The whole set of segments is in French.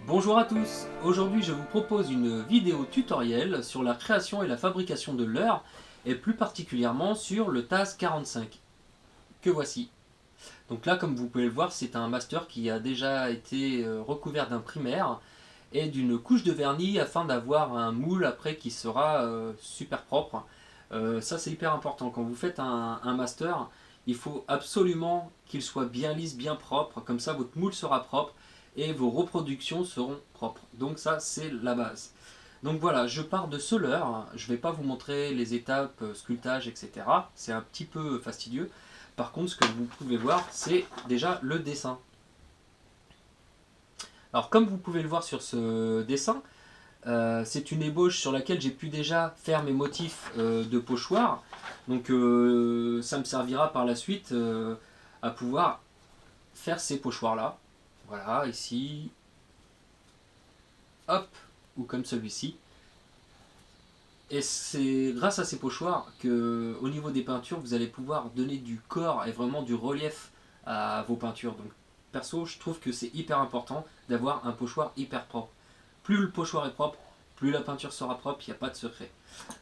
Bonjour à tous, aujourd'hui je vous propose une vidéo tutoriel sur la création et la fabrication de leurre et plus particulièrement sur le TAS 45 que voici. Donc là comme vous pouvez le voir c'est un master qui a déjà été recouvert d'un primaire et d'une couche de vernis afin d'avoir un moule après qui sera super propre. Ça c'est hyper important, quand vous faites un master il faut absolument qu'il soit bien lisse, bien propre, comme ça votre moule sera propre et vos reproductions seront propres. Donc ça c'est la base. Donc voilà, je pars de ce leurre, je ne vais pas vous montrer les étapes, sculptage, etc. C'est un petit peu fastidieux. Par contre, ce que vous pouvez voir, c'est déjà le dessin. Alors comme vous pouvez le voir sur ce dessin, c'est une ébauche sur laquelle j'ai pu déjà faire mes motifs de pochoir. Donc ça me servira par la suite à pouvoir faire ces pochoirs là. Voilà, ici, hop, ou comme celui-ci. Et c'est grâce à ces pochoirs que, au niveau des peintures, vous allez pouvoir donner du corps et vraiment du relief à vos peintures. Donc, perso, je trouve que c'est hyper important d'avoir un pochoir hyper propre. Plus le pochoir est propre, plus la peinture sera propre, il n'y a pas de secret.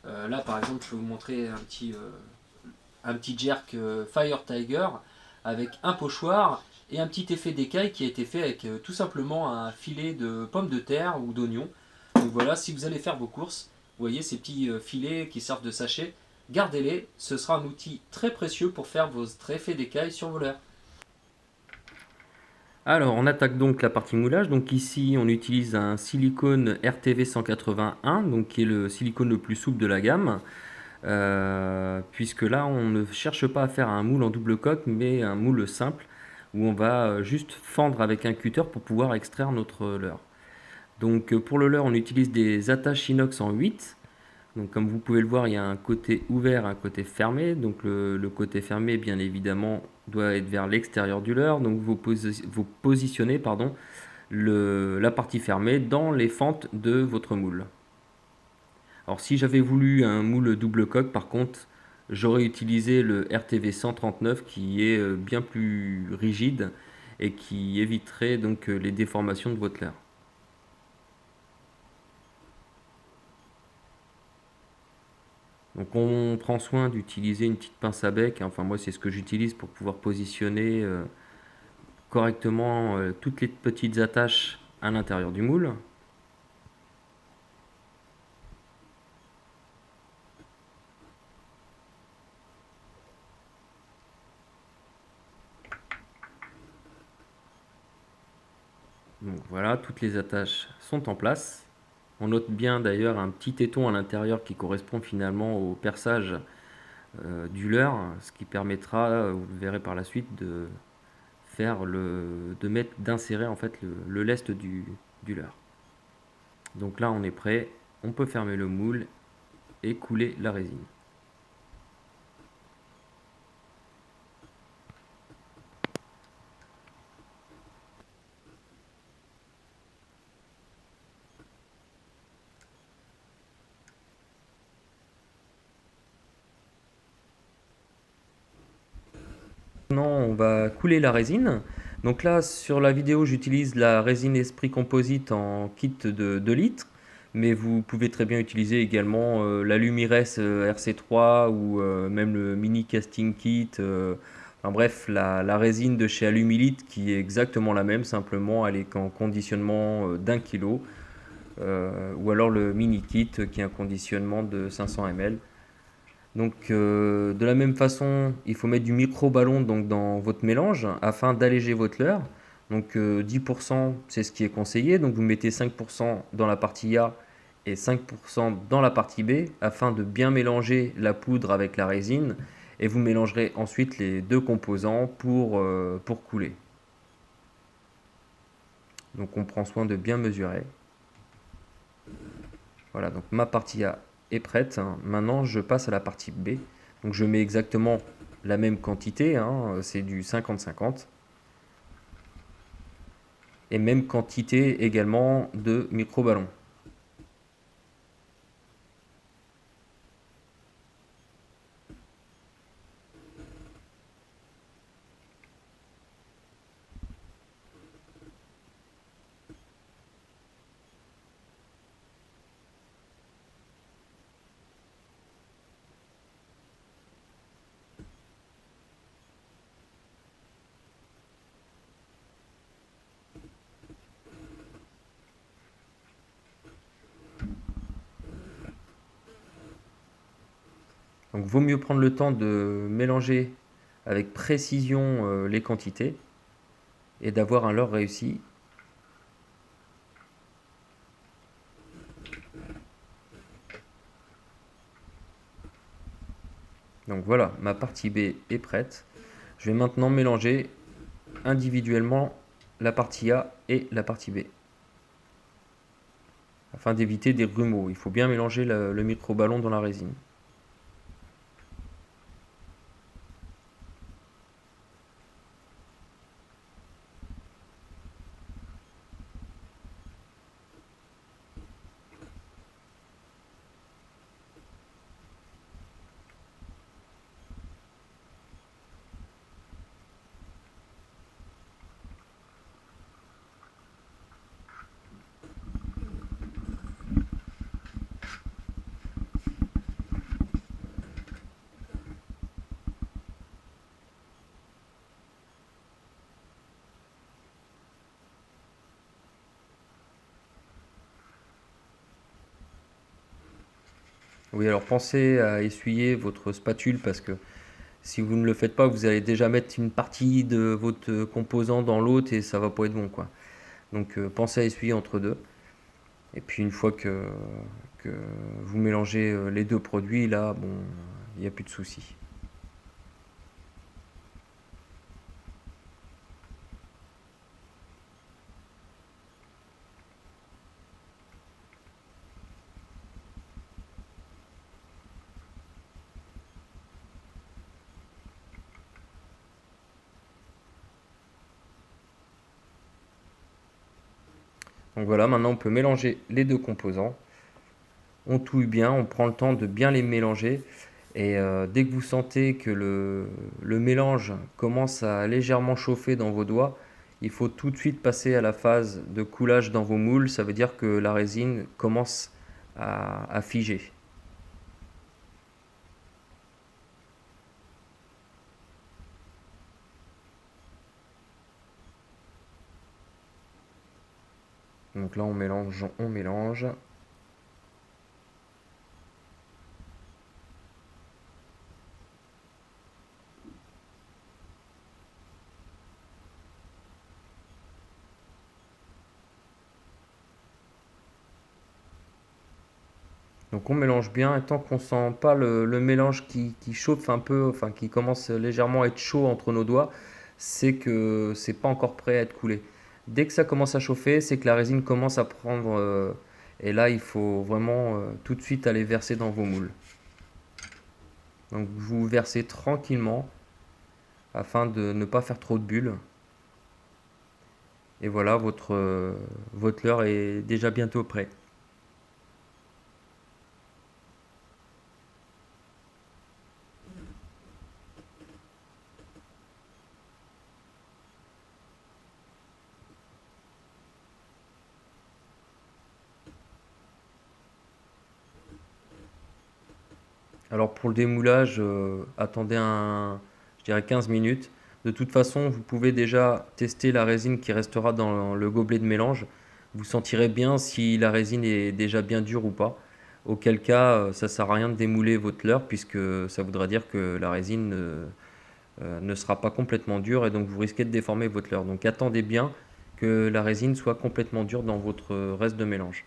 Là, par exemple, je vais vous montrer un petit jerk Fire Tiger avec un pochoir et un petit effet d'écaille qui a été fait avec tout simplement un filet de pommes de terre ou d'oignons. Donc voilà, si vous allez faire vos courses, vous voyez ces petits filets qui servent de sachet, gardez-les, ce sera un outil très précieux pour faire vos effets d'écaille sur vos leurres. Alors, on attaque donc la partie moulage. Donc ici, on utilise un silicone RTV 181, donc qui est le silicone le plus souple de la gamme. Puisque là, on ne cherche pas à faire un moule en double coque, mais un moule simple où on va juste fendre avec un cutter pour pouvoir extraire notre leurre. Donc pour le leurre, on utilise des attaches inox en 8. Donc comme vous pouvez le voir, il y a un côté ouvert, un côté fermé. Donc le côté fermé, bien évidemment, doit être vers l'extérieur du leurre. Donc vous positionnez la partie fermée dans les fentes de votre moule. Alors si j'avais voulu un moule double coque, par contre, j'aurais utilisé le RTV 139 qui est bien plus rigide et qui éviterait donc les déformations de votre leurre. Donc on prend soin d'utiliser une petite pince à bec, enfin moi c'est ce que j'utilise pour pouvoir positionner correctement toutes les petites attaches à l'intérieur du moule. Donc voilà, toutes les attaches sont en place. On note bien d'ailleurs un petit téton à l'intérieur qui correspond finalement au perçage du leurre, ce qui permettra, vous le verrez par la suite, d'insérer en fait le lest du leurre. Donc là on est prêt, on peut fermer le moule et couler la résine. Maintenant, on va couler la résine. Donc là, sur la vidéo, j'utilise la résine Esprit Composite en kit de 2 litres. Mais vous pouvez très bien utiliser également la Lumires RC3 ou même le Mini Casting Kit. Enfin bref, la résine de chez Alumilite qui est exactement la même, simplement elle est en conditionnement d'1 kg. Ou alors le Mini Kit qui est un conditionnement de 500 ml. Donc de la même façon, il faut mettre du micro-ballon donc, dans votre mélange afin d'alléger votre leurre. Donc 10% c'est ce qui est conseillé. Donc vous mettez 5% dans la partie A et 5% dans la partie B afin de bien mélanger la poudre avec la résine. Et vous mélangerez ensuite les deux composants pour couler. Donc on prend soin de bien mesurer. Voilà, donc ma partie A est prête. Maintenant, je passe à la partie B. Donc je mets exactement la même quantité, c'est du 50-50. Et même quantité également de micro-ballons. Donc vaut mieux prendre le temps de mélanger avec précision les quantités et d'avoir un leurre réussi. Donc voilà, ma partie B est prête. Je vais maintenant mélanger individuellement la partie A et la partie B, afin d'éviter des grumeaux. Il faut bien mélanger le micro-ballon dans la résine. Oui, alors pensez à essuyer votre spatule parce que si vous ne le faites pas, vous allez déjà mettre une partie de votre composant dans l'autre et ça va pas être bon, quoi. Donc pensez à essuyer entre deux. Et puis une fois que vous mélangez les deux produits, là, bon, il n'y a plus de souci. Donc voilà, maintenant on peut mélanger les deux composants. On touille bien, on prend le temps de bien les mélanger. Et dès que vous sentez que le mélange commence à légèrement chauffer dans vos doigts, il faut tout de suite passer à la phase de coulage dans vos moules. Ça veut dire que la résine commence à figer. Donc là on mélange, on mélange. Donc on mélange bien et tant qu'on sent pas le mélange qui chauffe un peu, enfin qui commence légèrement à être chaud entre nos doigts, c'est que c'est pas encore prêt à être coulé. Dès que ça commence à chauffer, c'est que la résine commence à prendre et là il faut vraiment tout de suite aller verser dans vos moules. Donc vous versez tranquillement afin de ne pas faire trop de bulles. Et voilà, votre leurre est déjà bientôt prêt. Alors pour le démoulage, attendez je dirais 15 minutes. De toute façon, vous pouvez déjà tester la résine qui restera dans le gobelet de mélange. Vous sentirez bien si la résine est déjà bien dure ou pas. Auquel cas, ça ne sert à rien de démouler votre leurre puisque ça voudra dire que la résine ne sera pas complètement dure et donc vous risquez de déformer votre leurre. Donc attendez bien que la résine soit complètement dure dans votre reste de mélange.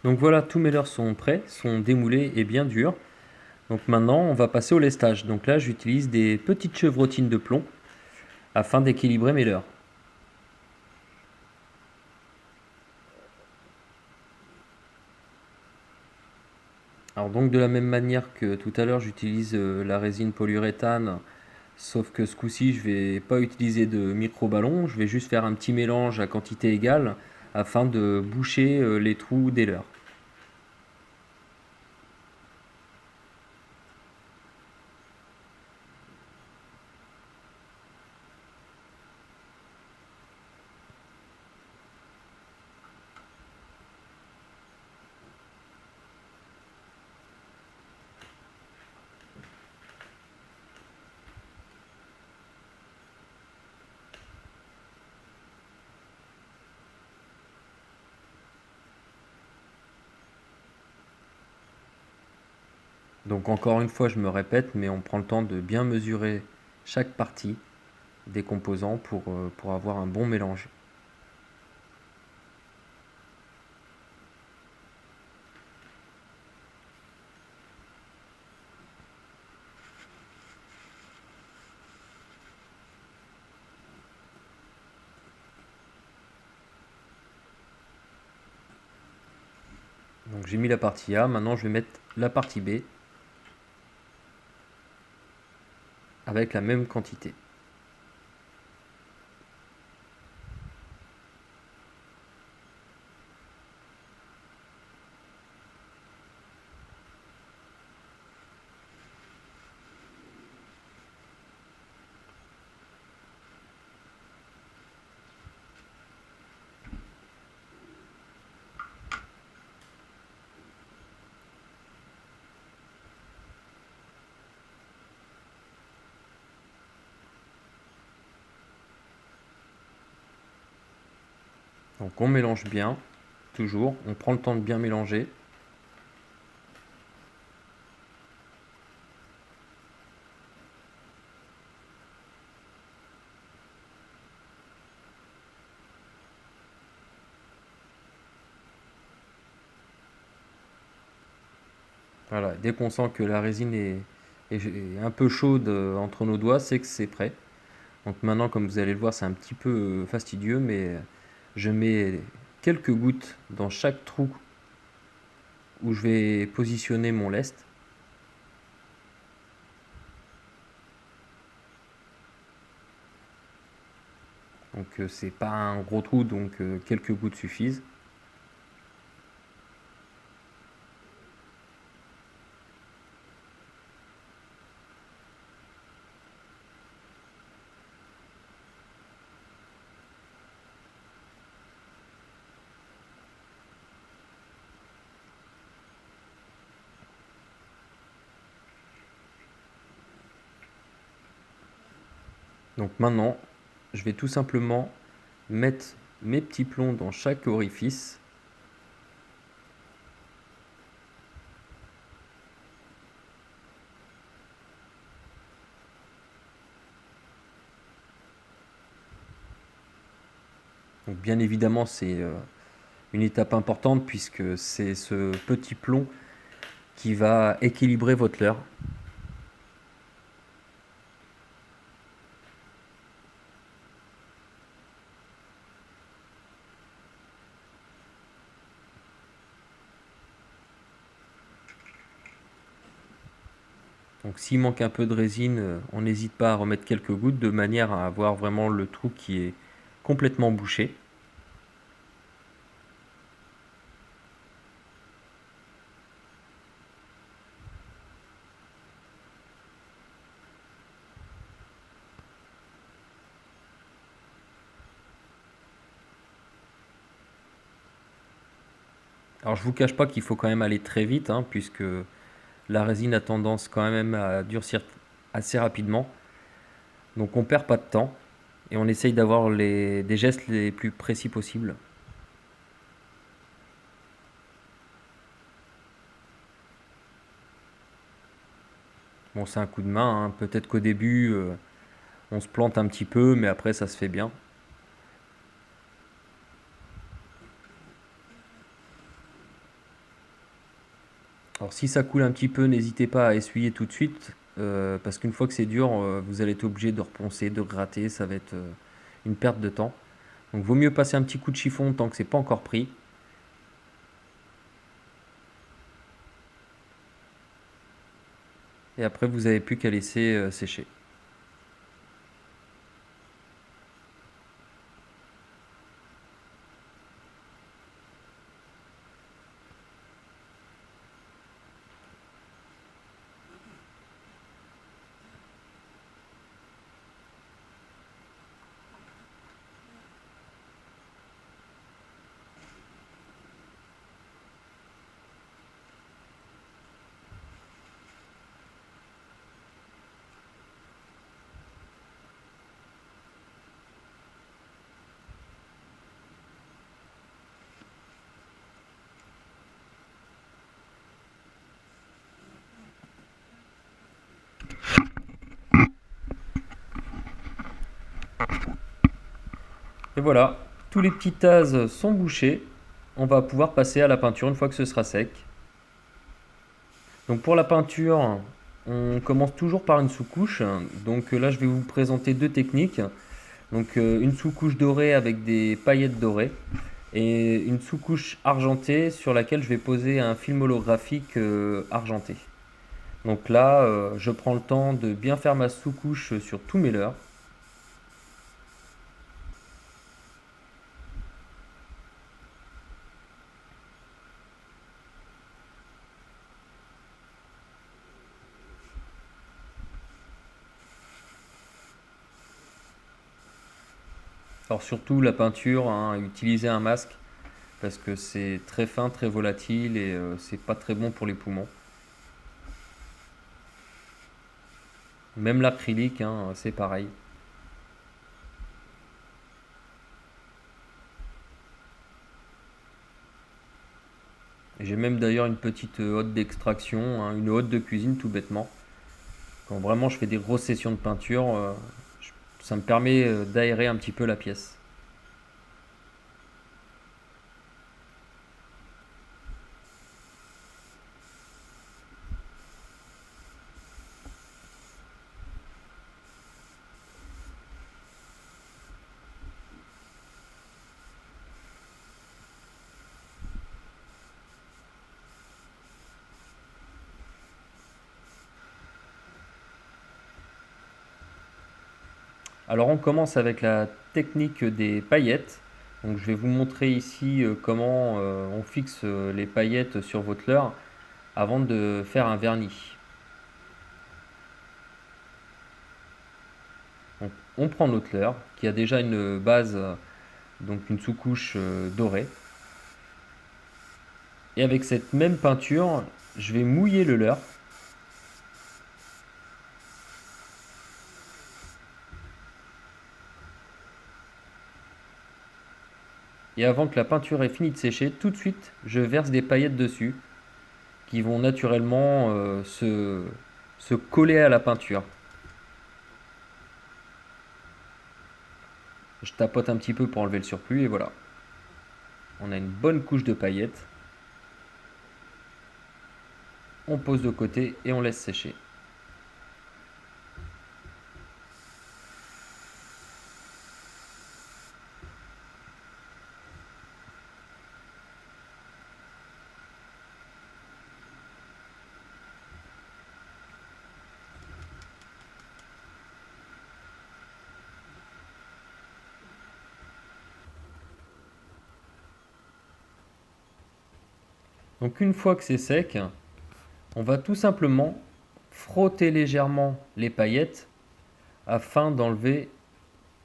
Donc voilà, tous mes leurres sont prêts, sont démoulés et bien durs. Donc maintenant, on va passer au lestage. Donc là, j'utilise des petites chevrotines de plomb afin d'équilibrer mes leurres. Alors donc de la même manière que tout à l'heure, j'utilise la résine polyuréthane, sauf que ce coup-ci, je vais pas utiliser de micro-ballon, je vais juste faire un petit mélange à quantité égale afin de boucher les trous des leurres. Donc encore une fois, je me répète, mais on prend le temps de bien mesurer chaque partie des composants pour avoir un bon mélange. Donc j'ai mis la partie A, maintenant je vais mettre la partie B avec la même quantité. Donc on mélange bien, toujours, on prend le temps de bien mélanger. Voilà, dès qu'on sent que la résine est un peu chaude entre nos doigts, c'est que c'est prêt. Donc maintenant, comme vous allez le voir, c'est un petit peu fastidieux, mais je mets quelques gouttes dans chaque trou où je vais positionner mon lest. Donc c'est pas un gros trou, donc quelques gouttes suffisent. Donc maintenant, je vais tout simplement mettre mes petits plombs dans chaque orifice. Donc bien évidemment, c'est une étape importante puisque c'est ce petit plomb qui va équilibrer votre leurre. Donc s'il manque un peu de résine, on n'hésite pas à remettre quelques gouttes de manière à avoir vraiment le trou qui est complètement bouché. Alors je vous cache pas qu'il faut quand même aller très vite, hein, puisque la résine a tendance quand même à durcir assez rapidement. Donc on perd pas de temps et on essaye d'avoir des gestes les plus précis possibles. Bon, c'est un coup de main, hein. Peut-être qu'au début on se plante un petit peu, mais après ça se fait bien. Alors si ça coule un petit peu, n'hésitez pas à essuyer tout de suite, parce qu'une fois que c'est dur, vous allez être obligé de reponcer, de gratter, ça va être une perte de temps. Donc vaut mieux passer un petit coup de chiffon tant que c'est pas encore pris. Et après vous n'avez plus qu'à laisser sécher. Et voilà, tous les petits tasses sont bouchés. On va pouvoir passer à la peinture une fois que ce sera sec. Donc pour la peinture, on commence toujours par une sous-couche. Donc là, je vais vous présenter deux techniques. Donc une sous-couche dorée avec des paillettes dorées et une sous-couche argentée sur laquelle je vais poser un film holographique argenté. Donc là, je prends le temps de bien faire ma sous-couche sur tous mes leurres. Alors surtout la peinture, hein, utiliser un masque parce que c'est très fin, très volatile et c'est pas très bon pour les poumons. Même l'acrylique, hein, c'est pareil. J'ai même d'ailleurs une petite hotte d'extraction, hein, une hotte de cuisine tout bêtement. Quand vraiment je fais des grosses sessions de peinture, ça me permet d'aérer un petit peu la pièce. Alors on commence avec la technique des paillettes. Donc je vais vous montrer ici comment on fixe les paillettes sur votre leurre avant de faire un vernis. Donc, on prend notre leurre qui a déjà une base, donc une sous-couche dorée. Et avec cette même peinture, je vais mouiller le leurre. Et avant que la peinture ait fini de sécher, tout de suite, je verse des paillettes dessus qui vont naturellement se coller à la peinture. Je tapote un petit peu pour enlever le surplus et voilà. On a une bonne couche de paillettes. On pose de côté et on laisse sécher. Donc une fois que c'est sec, on va tout simplement frotter légèrement les paillettes afin d'enlever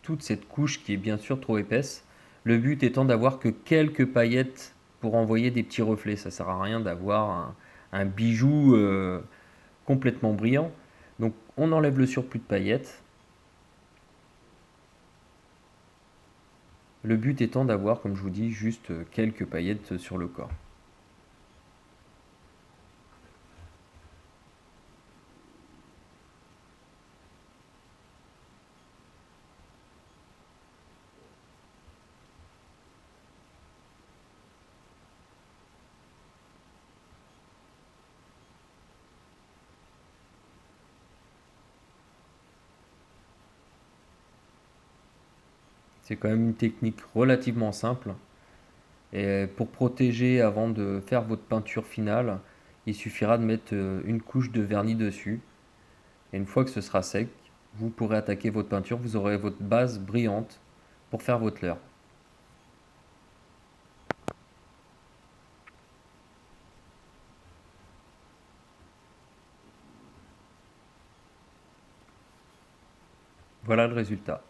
toute cette couche qui est bien sûr trop épaisse. Le but étant d'avoir que quelques paillettes pour envoyer des petits reflets. Ça sert à rien d'avoir un bijou complètement brillant. Donc on enlève le surplus de paillettes. Le but étant d'avoir, comme je vous dis, juste quelques paillettes sur le corps. C'est quand même une technique relativement simple. Et pour protéger avant de faire votre peinture finale, il suffira de mettre une couche de vernis dessus. Et une fois que ce sera sec, vous pourrez attaquer votre peinture. Vous aurez votre base brillante pour faire votre leurre. Voilà le résultat.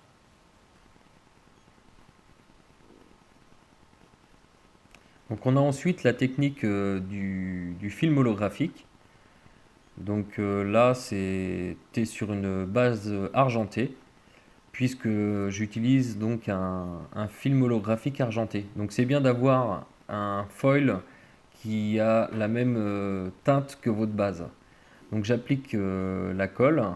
Donc on a ensuite la technique du film holographique. Donc là, c'était sur une base argentée, puisque j'utilise donc un film holographique argenté. Donc c'est bien d'avoir un foil qui a la même teinte que votre base. Donc j'applique la colle.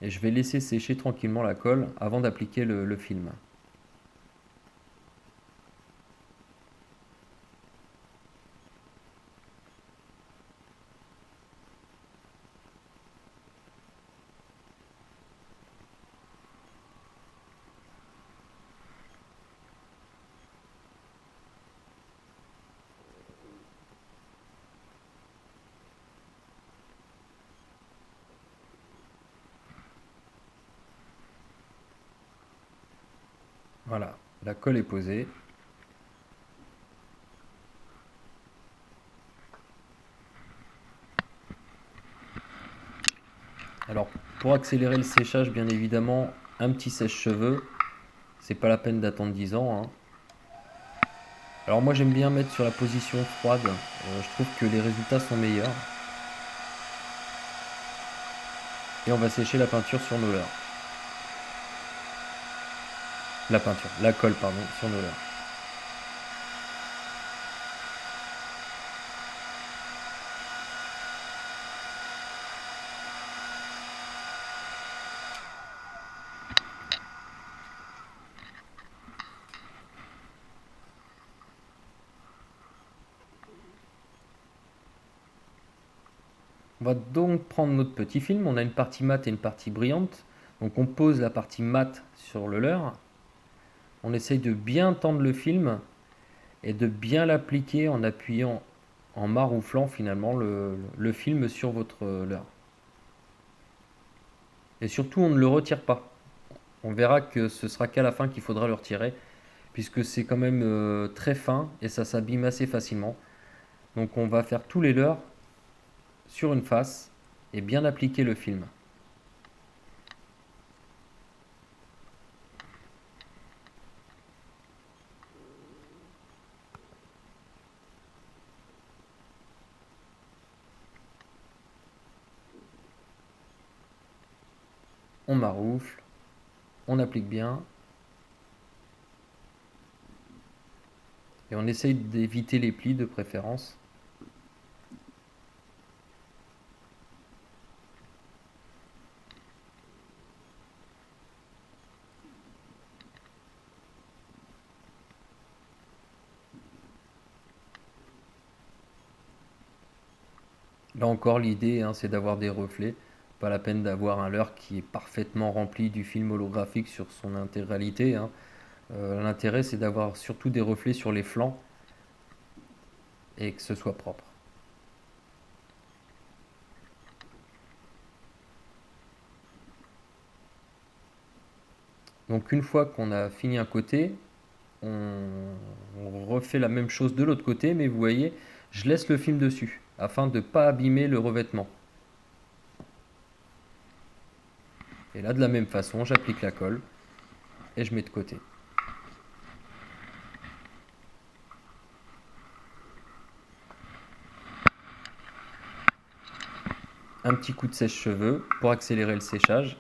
Et je vais laisser sécher tranquillement la colle avant d'appliquer le film. Voilà, la colle est posée. Alors, pour accélérer le séchage, bien évidemment, un petit sèche-cheveux. C'est pas la peine d'attendre 10 ans, hein. Alors moi j'aime bien mettre sur la position froide. Je trouve que les résultats sont meilleurs. Et on va sécher la peinture sur nos leurres. La colle, pardon, sur nos leurres. On va donc prendre notre petit film. On a une partie mate et une partie brillante. Donc on pose la partie mate sur le leurre. On essaye de bien tendre le film et de bien l'appliquer en appuyant, en marouflant finalement le film sur votre leurre. Et surtout, on ne le retire pas. On verra que ce sera qu'à la fin qu'il faudra le retirer, puisque c'est quand même très fin et ça s'abîme assez facilement. Donc on va faire tous les leurres sur une face et bien appliquer le film. On maroufle, on applique bien et on essaye d'éviter les plis de préférence. Là encore, l'idée, hein, c'est d'avoir des reflets. Pas la peine d'avoir un leurre qui est parfaitement rempli du film holographique sur son intégralité, hein. L'intérêt, c'est d'avoir surtout des reflets sur les flancs et que ce soit propre. Donc une fois qu'on a fini un côté, on refait la même chose de l'autre côté, mais vous voyez, je laisse le film dessus afin de ne pas abîmer le revêtement. Et là, de la même façon, j'applique la colle et je mets de côté. Un petit coup de sèche-cheveux pour accélérer le séchage.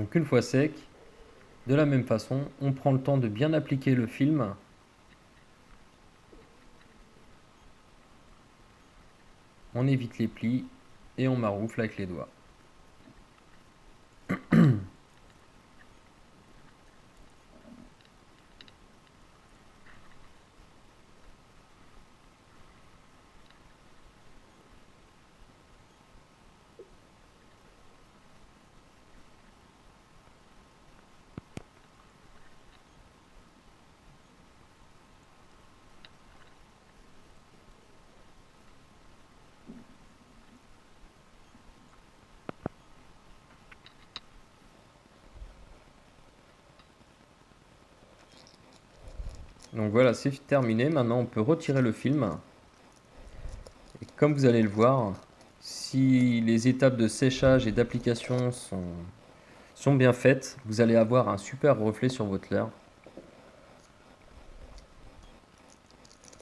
Donc une fois sec, de la même façon, on prend le temps de bien appliquer le film. On évite les plis et on maroufle avec les doigts. Donc voilà, c'est terminé. Maintenant, on peut retirer le film. Et comme vous allez le voir, si les étapes de séchage et d'application sont bien faites, vous allez avoir un super reflet sur votre leurre.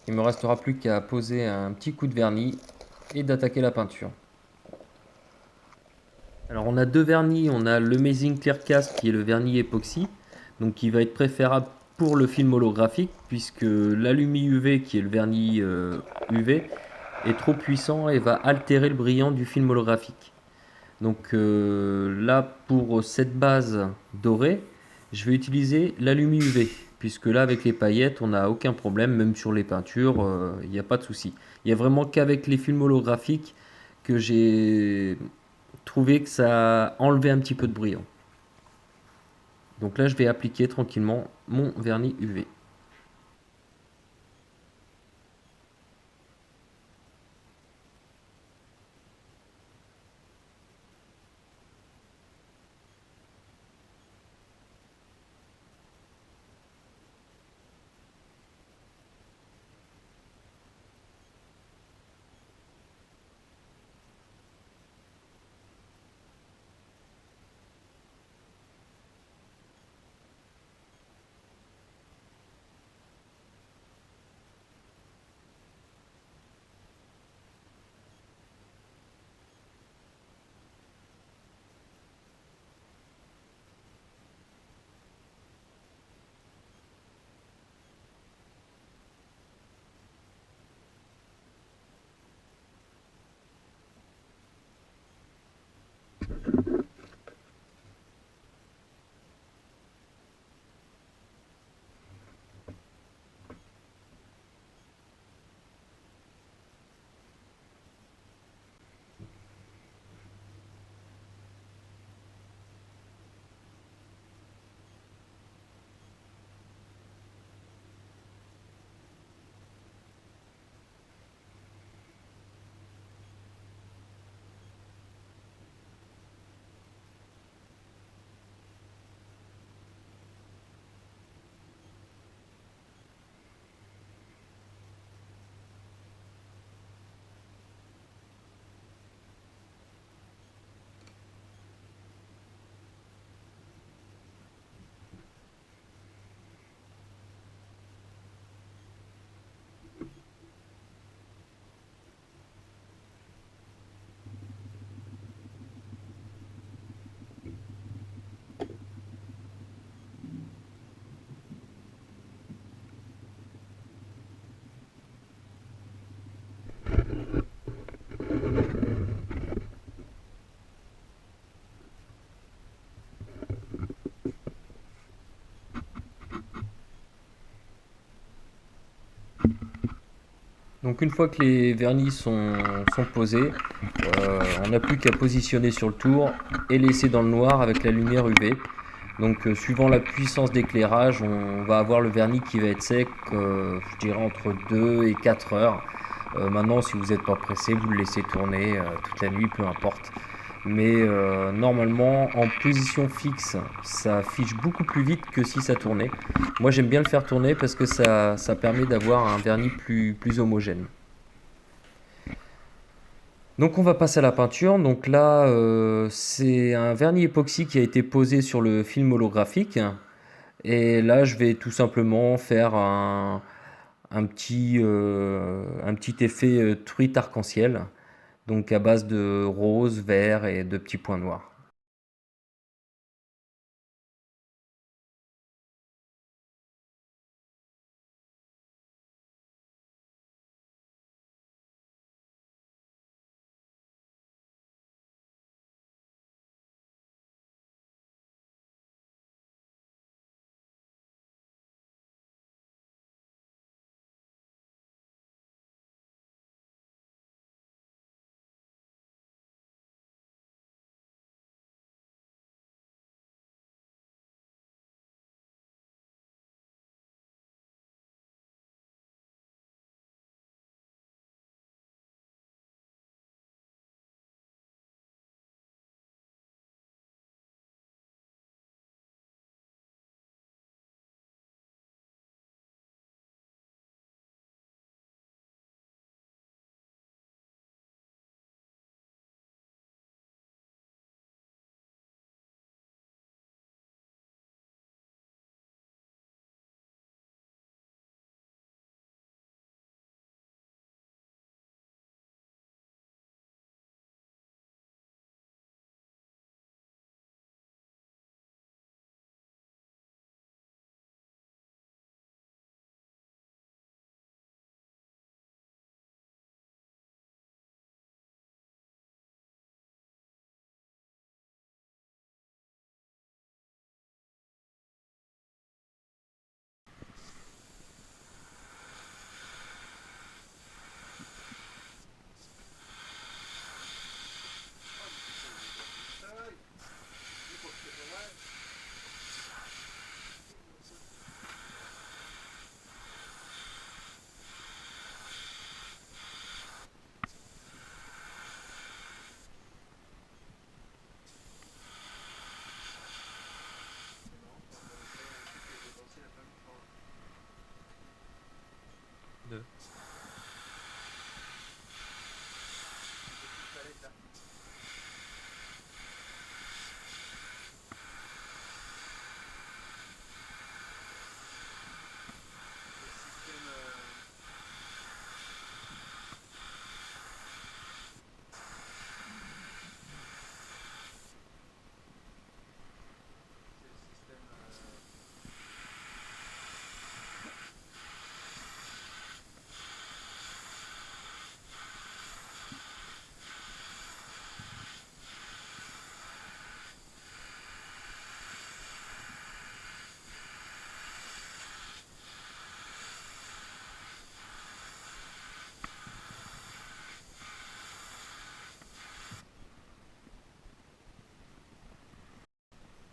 Il me restera plus qu'à poser un petit coup de vernis et d'attaquer la peinture. Alors on a deux vernis, on a le Amazing Clear Cast qui est le vernis époxy, donc qui va être préférable pour le film holographique puisque l'Alumi UV qui est le vernis UV est trop puissant et va altérer le brillant du film holographique. Donc là pour cette base dorée, je vais utiliser l'Alumi UV puisque là avec les paillettes on n'a aucun problème, même sur les peintures, il n'y a pas de souci. Il n'y a vraiment qu'avec les films holographiques que j'ai trouvé que ça enlevait un petit peu de brillant. Donc là je vais appliquer tranquillement mon vernis UV. Donc une fois que les vernis sont posés, on n'a plus qu'à positionner sur le tour et laisser dans le noir avec la lumière UV. Donc suivant la puissance d'éclairage, on va avoir le vernis qui va être sec, je dirais entre 2 et 4 heures. Maintenant, si vous n'êtes pas pressé, vous le laissez tourner toute la nuit, peu importe. Mais normalement, en position fixe, ça fiche beaucoup plus vite que si ça tournait. Moi, j'aime bien le faire tourner parce que ça permet d'avoir un vernis plus homogène. Donc on va passer à la peinture. Donc là, c'est un vernis époxy qui a été posé sur le film holographique. Et là, je vais tout simplement faire un petit effet truite arc-en-ciel. Donc à base de rose, vert et de petits points noirs. 2.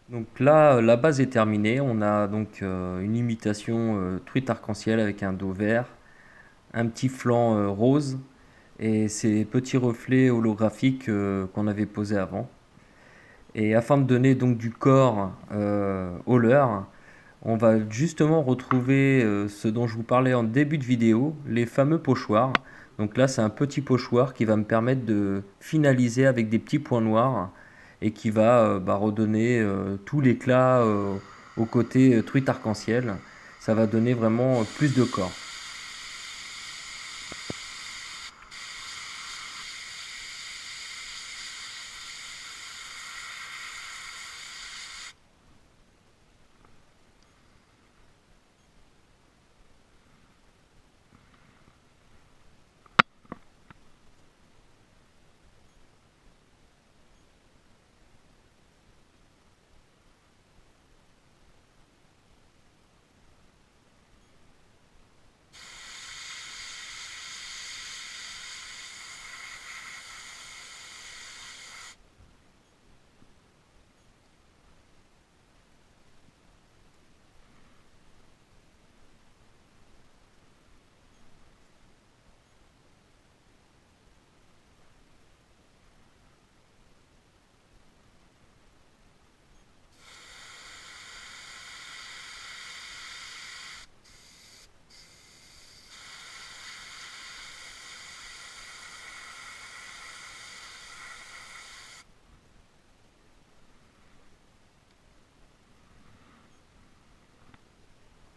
Donc là, la base est terminée. On a donc une imitation truite arc-en-ciel avec un dos vert, un petit flanc rose et ces petits reflets holographiques qu'on avait posés avant. Et afin de donner donc du corps au leurre, on va justement retrouver ce dont je vous parlais en début de vidéo, les fameux pochoirs. Donc là, c'est un petit pochoir qui va me permettre de finaliser avec des petits points noirs et qui va redonner tout l'éclat au côté truite arc-en-ciel. Ça va donner vraiment plus de corps.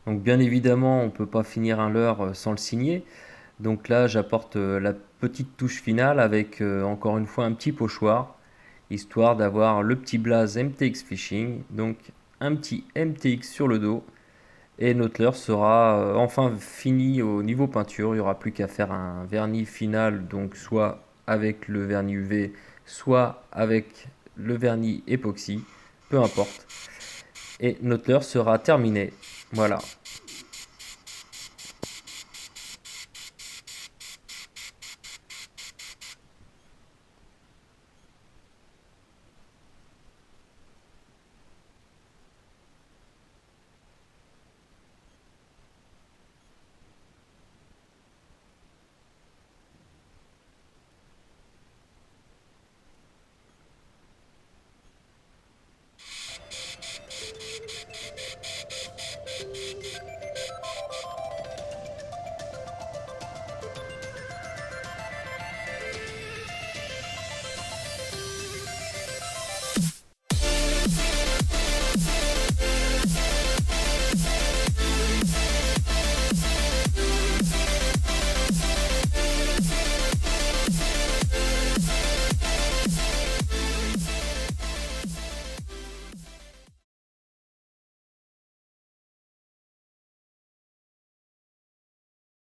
Donc bien évidemment, on ne peut pas finir un leurre sans le signer. Donc là, j'apporte la petite touche finale avec encore une fois un petit pochoir, histoire d'avoir le petit blaze MTX Fishing, donc un petit MTX sur le dos. Et notre leurre sera enfin fini au niveau peinture. Il n'y aura plus qu'à faire un vernis final, donc soit avec le vernis UV, soit avec le vernis époxy, peu importe. Et notre leurre sera terminé. Voilà.